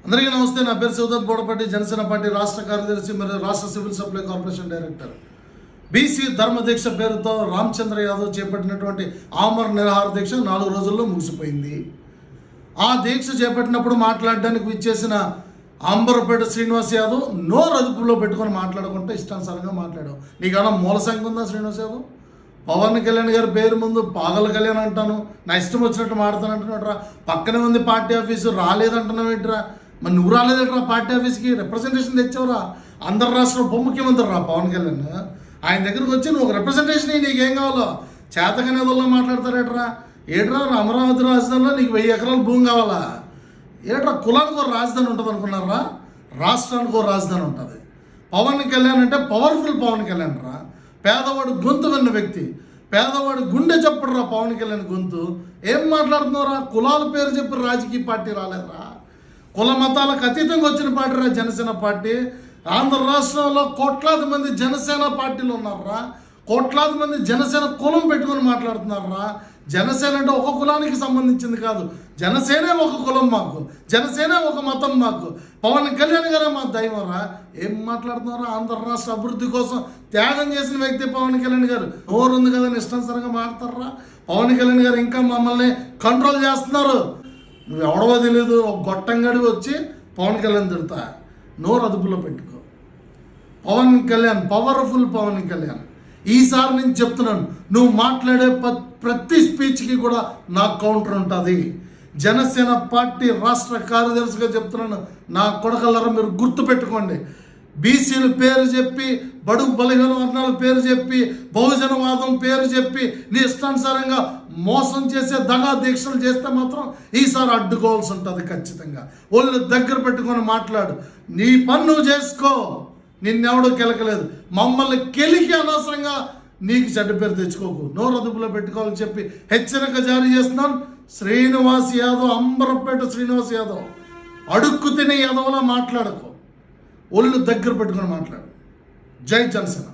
అందరికీ నమస్తే. నా పేరు శివదత్ బోడపట్టి, జనసేన పార్టీ రాష్ట్ర కార్యదర్శి మరియు రాష్ట్ర civil supply corporation director. BC ధర్మదీక్ష పేరుతో రామచంద్ర యాదవ్ చేపట్టినటువంటి ఆమర నిరాహార దీక్ష 4 రోజుల్లో ముగిసిపోయింది. ఆ దీక్ష చేపట్టినప్పుడు మాట్లాడడానికి విచ్చేసిన అంబరపేట శ్రీనివాస్ యాదవ్ నోరు అదుపులో పెట్టుకొని మాట్లాడకుండా ఇష్టానుసారంగా మాట్లాడావు. నీకన్నా మూల సంఖ్య ఉందా శ్రీనివాస్ యాదవ్? పవన్ కళ్యాణ్ గారి పేరు ముందు పాగల కళ్యాణ్ అంటాను, నా ఇష్టం వచ్చినట్టు మాడతాను అంటున్నాడు రా. పక్కనే ఉంది పార్టీ ఆఫీసు, రాలేదంటున్నావు ఏంట్రా? మరి నువ్వు రాలేదంటరా పార్టీ ఆఫీస్కి? రిప్రజెంటేషన్ తెచ్చావురా. ఆంధ్ర రాష్ట్ర ఉప ముఖ్యమంత్రి రా పవన్ కళ్యాణ్. ఆయన దగ్గరకు వచ్చి నువ్వు ఒక రిప్రజెంటేషన్ నీకేం కావాలో చేతకనేదల్లో మాట్లాడతారేట్రా? ఏట్రా అమరావతి రాజధానిలో నీకు 1000 ఎకరాల భూమి కావాలా? ఏట్రా కులానికి ఒక రాజధాని ఉంటుంది అనుకున్నారా? రాష్ట్రానికి ఒక రాజధాని ఉంటుంది. పవన్ కళ్యాణ్ అంటే పవర్ఫుల్ పవన్ కళ్యాణ్ రా. పేదవాడు గొంతు విన్న వ్యక్తి, పేదవాడు గుండె చెప్పడు రా పవన్ కళ్యాణ్ గొంతు. ఏం మాట్లాడుతున్నావురా? కులాల పేరు చెప్పి రాజకీయ పార్టీ రాలేదురా. కుల మతాలకు అతీతంగా వచ్చిన పార్టీ రా జనసేన పార్టీ. ఆంధ్ర రాష్ట్రంలో కోట్లాది మంది జనసేన పార్టీలు ఉన్నారా. కోట్లాది మంది జనసేన కులం పెట్టుకొని మాట్లాడుతున్నారా. జనసేన అంటే ఒక కులానికి సంబంధించింది కాదు. జనసేనే ఒక కులం మాకు, జనసేనే ఒక మతం మాకు. పవన్ కళ్యాణ్ గారే మా దైవం రా. ఏం మాట్లాడుతున్నారా? ఆంధ్ర రాష్ట్ర అభివృద్ధి కోసం త్యాగం చేసిన వ్యక్తి పవన్ కళ్యాణ్ గారు. నోరు ఉంది కదా ఇష్టానుసారంగా మాట్లాడతారా? పవన్ కళ్యాణ్ గారు ఇంకా మమ్మల్ని కంట్రోల్ చేస్తున్నారు. నువ్వు ఎవడవో తెలియదు, ఒక గొట్టంగడి వచ్చి పవన్ కళ్యాణ్ తిడతా. నోరు అదుపులో పెట్టుకో. పవన్ కళ్యాణ్ పవర్ఫుల్ పవన్ కళ్యాణ్. ఈసారి నేను చెప్తున్నాను, నువ్వు మాట్లాడే ప్రతి స్పీచ్కి కూడా నాకు కౌంటర్ ఉంటుంది. జనసేన పార్టీ రాష్ట్ర కార్యదర్శిగా చెప్తున్నాను, నా కొడకల్లరా మీరు గుర్తుపెట్టుకోండి. బీసీల పేరు చెప్పి, బడుగు బలహీన వర్ణాల పేరు చెప్పి, బహుజనవాదం పేరు చెప్పి నీ ఇష్టానుసారంగా మోసం చేసే దగా దీక్షలు చేస్తే మాత్రం ఈసారి అడ్డుకోవాల్సి ఉంటుంది ఖచ్చితంగా. ఒళ్ళు దగ్గర పెట్టుకొని మాట్లాడు. నీ పని నువ్వు చేసుకో, నిన్నెవడో కెలకలేదు. మమ్మల్ని కెలికి అనవసరంగా నీకు చెడ్డ పేరు తెచ్చుకోకు. నోరు అదుపులో పెట్టుకోవాలని చెప్పి హెచ్చరిక జారీ చేస్తున్నాను. శ్రీనివాస్ యాదవ్, అంబరపేట శ్రీనివాస్ యాదవ్, అడుక్కు తినే యాదవ్లా మాట్లాడకు. ఒళ్ళు దగ్గర పెట్టుకొని మాట్లాడు. జై జనసేన.